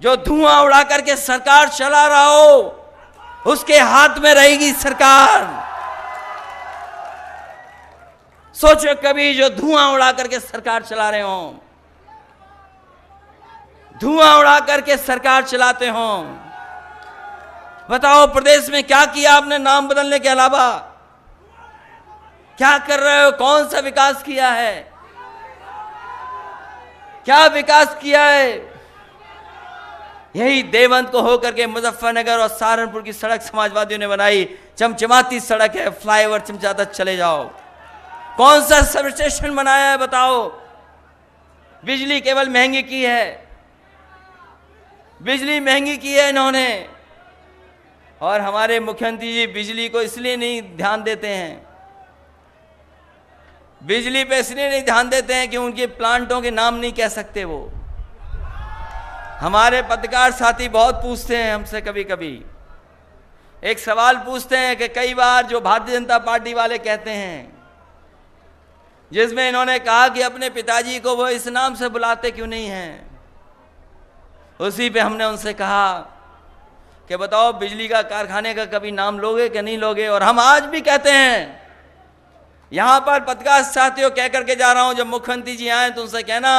जो धुआं उड़ा करके सरकार चला रहा हो, उसके हाथ में रहेगी सरकार। सोचो कभी जो धुआं उड़ा करके सरकार चला रहे हो, धुआं उड़ा करके सरकार चलाते हो, बताओ प्रदेश में क्या किया आपने नाम बदलने के अलावा? क्या कर रहे हो? कौन सा विकास किया है? क्या विकास किया है? यही देवबंद को होकर के मुजफ्फरनगर और सहारनपुर की सड़क समाजवादियों ने बनाई, चमचमाती सड़क है, फ्लाईओवर चमचाता चले जाओ। कौन सा सब स्टेशन बनाया है बताओ? बिजली केवल महंगी की है, बिजली महंगी की है इन्होंने। और हमारे मुख्यमंत्री जी बिजली को इसलिए नहीं ध्यान देते हैं, बिजली पे इसलिए नहीं ध्यान देते हैं कि उनके प्लांटों के नाम नहीं कह सकते वो। हमारे पत्रकार साथी बहुत पूछते हैं हमसे, कभी कभी एक सवाल पूछते हैं कि कई बार जो भारतीय जनता पार्टी वाले कहते हैं, जिसमें इन्होंने कहा कि अपने पिताजी को वो इस नाम से बुलाते क्यों नहीं हैं। उसी पे हमने उनसे कहा कि बताओ बिजली का कारखाने का कभी नाम लोगे कि नहीं लोगे? और हम आज भी कहते हैं, यहां पर पत्रकार साथियों कह करके जा रहा हूं, जब मुख्यमंत्री जी आए तो उनसे कहना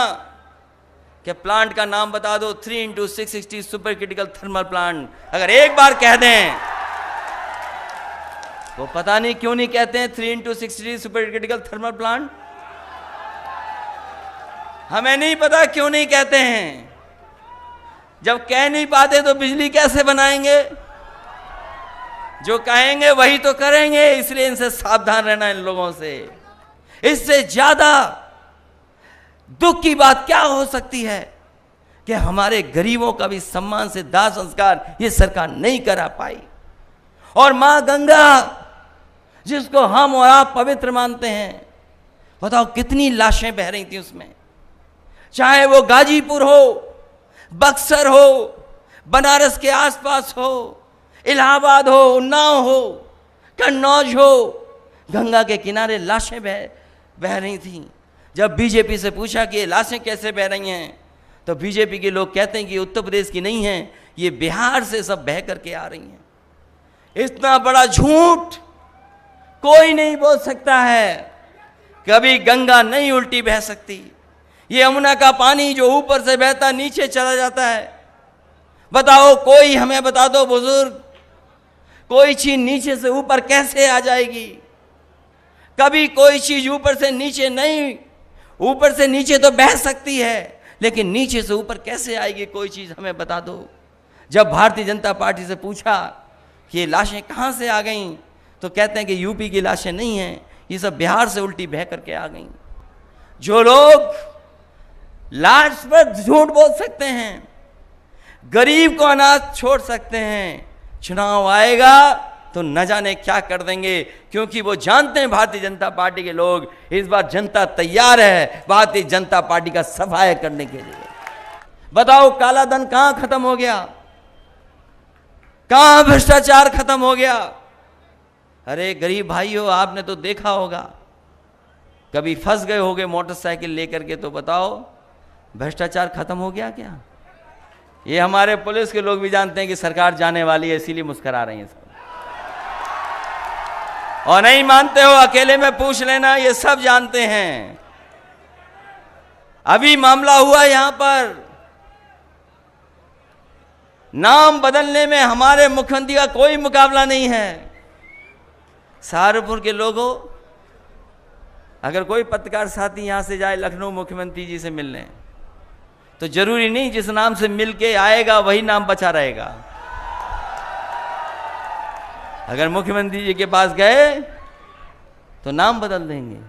कि प्लांट का नाम बता दो, 3x660 super critical thermal plant. अगर एक बार कह दें, वो पता नहीं क्यों नहीं कहते हैं 3x660 super critical thermal plant. हमें नहीं पता क्यों नहीं कहते हैं। जब कह नहीं पाते तो बिजली कैसे बनाएंगे? जो कहेंगे वही तो करेंगे, इसलिए इनसे सावधान रहना इन लोगों से। इससे ज्यादा दुख की बात क्या हो सकती है कि हमारे गरीबों का भी सम्मान से दाह संस्कार ये सरकार नहीं करा पाई। और मां गंगा जिसको हम और आप पवित्र मानते हैं, बताओ कितनी लाशें बह रही थी उसमें। चाहे वो गाजीपुर हो, बक्सर हो, बनारस के आसपास हो, इलाहाबाद हो, उन्नाव हो, कन्नौज हो, गंगा के किनारे लाशें बह रही थीं। जब बीजेपी से पूछा कि ये लाशें कैसे बह रही हैं, तो बीजेपी के लोग कहते हैं कि उत्तर प्रदेश की नहीं हैं, ये बिहार से सब बह करके आ रही हैं। इतना बड़ा झूठ कोई नहीं बोल सकता है। कभी गंगा नहीं उल्टी बह सकती। ये यमुना का पानी जो ऊपर से बहता नीचे चला जाता है, बताओ कोई हमें बता दो बुजुर्ग, कोई चीज नीचे से ऊपर कैसे आ जाएगी? कभी कोई चीज ऊपर से नीचे नहीं, ऊपर से नीचे तो बह सकती है, लेकिन नीचे से ऊपर कैसे आएगी कोई चीज हमें बता दो। जब भारतीय जनता पार्टी से पूछा कि ये लाशें कहां से आ गईं, तो कहते हैं कि यूपी की लाशें नहीं हैं, ये सब बिहार से उल्टी बह करके आ गईं। जो लोग लाश पर झूठ बोल सकते हैं, गरीब को अनाथ छोड़ सकते हैं, चुनाव आएगा तो न जाने क्या कर देंगे, क्योंकि वो जानते हैं भारतीय जनता पार्टी के लोग इस बार जनता तैयार है भारतीय जनता पार्टी का सफाया करने के लिए। बताओ काला धन कहां खत्म हो गया? कहां भ्रष्टाचार खत्म हो गया? अरे गरीब भाइयों, आपने तो देखा होगा, कभी फंस गए होगे मोटरसाइकिल लेकर के, तो बताओ भ्रष्टाचार खत्म हो गया क्या? ये हमारे पुलिस के लोग भी जानते हैं कि सरकार जाने वाली है, इसीलिए मुस्कुरा रही है सब। और नहीं मानते हो, अकेले में पूछ लेना, ये सब जानते हैं। अभी मामला हुआ यहां पर, नाम बदलने में हमारे मुख्यमंत्री का कोई मुकाबला नहीं है। सहारनपुर के लोगों, अगर कोई पत्रकार साथी यहां से जाए लखनऊ मुख्यमंत्री जी से मिलने, तो जरूरी नहीं जिस नाम से मिलके आएगा वही नाम बचा रहेगा। अगर मुख्यमंत्री जी के पास गए तो नाम बदल देंगे।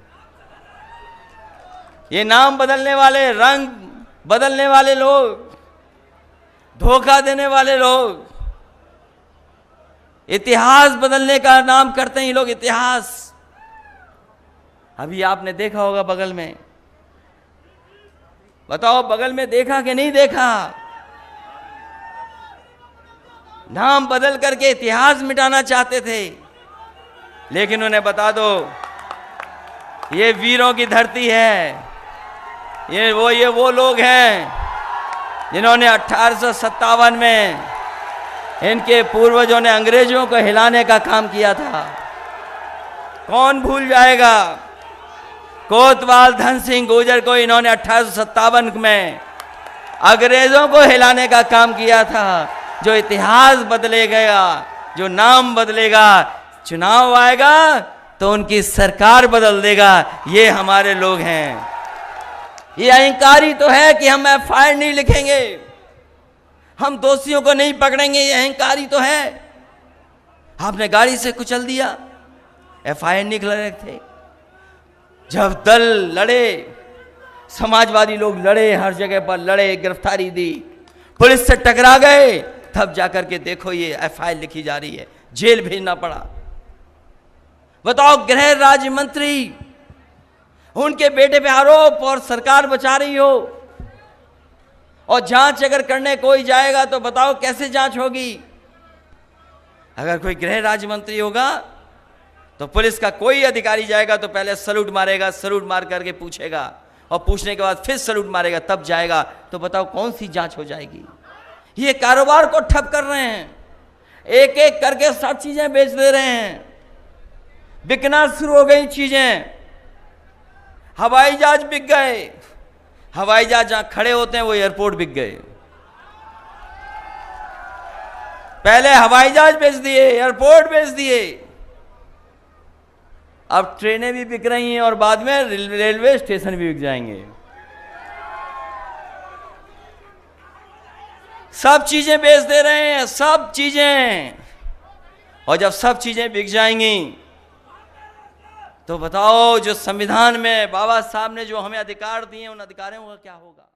ये नाम बदलने वाले, रंग बदलने वाले लोग, धोखा देने वाले लोग, इतिहास बदलने का नाम करते हैं ये लोग, इतिहास। अभी आपने देखा होगा बगल में, बताओ बगल में देखा कि नहीं देखा? नाम बदल करके इतिहास मिटाना चाहते थे, लेकिन उन्हें बता दो ये वीरों की धरती है, ये वो लोग हैं, जिन्होंने 1857 में इनके पूर्वजों ने अंग्रेजों को हिलाने का काम किया था। कौन भूल जाएगा कोतवाल धन सिंह गुर्जर को इन्होंने 1857 में अंग्रेजों को हिलाने का काम किया था। जो इतिहास बदलेगा, जो नाम बदलेगा, चुनाव आएगा तो उनकी सरकार बदल देगा। ये हमारे लोग हैं। ये अहंकारी तो है कि हम एफआईआर नहीं लिखेंगे, हम दोषियों को नहीं पकड़ेंगे। ये अहंकारी तो है। आपने गाड़ी से कुचल दिया, एफआईआर नहीं लग रहे थे। जब दल लड़े, समाजवादी लोग लड़े, हर जगह पर लड़े, गिरफ्तारी दी, पुलिस से टकरा गए, तब जाकर के देखो ये एफआईआर लिखी जा रही है, जेल भेजना पड़ा। बताओ, गृह राज्य मंत्री, उनके बेटे पे आरोप और सरकार बचा रही हो, और जांच अगर करने कोई जाएगा तो बताओ कैसे जांच होगी। अगर कोई गृह राज्य मंत्री होगा तो पुलिस का कोई अधिकारी जाएगा तो पहले सलूट मारेगा, सलूट मार करके पूछेगा, और पूछने के बाद फिर सलूट मारेगा, तब जाएगा। तो बताओ कौन सी जांच हो जाएगी। ये कारोबार को ठप कर रहे हैं, एक एक करके सब चीजें बेच दे रहे हैं, बिकना शुरू हो गई चीजें। हवाई जहाज बिक गए, हवाई जहाज जहां खड़े होते हैं वो एयरपोर्ट बिक गए। पहले हवाई जहाज बेच दिए, एयरपोर्ट बेच दिए, अब ट्रेनें भी बिक रही हैं और बाद में रेलवे स्टेशन भी बिक जाएंगे। सब चीजें बेच दे रहे हैं, सब चीजें। और जब सब चीजें बिक जाएंगी तो बताओ, जो संविधान में बाबा साहब ने जो हमें अधिकार दिए, उन अधिकारों का क्या होगा।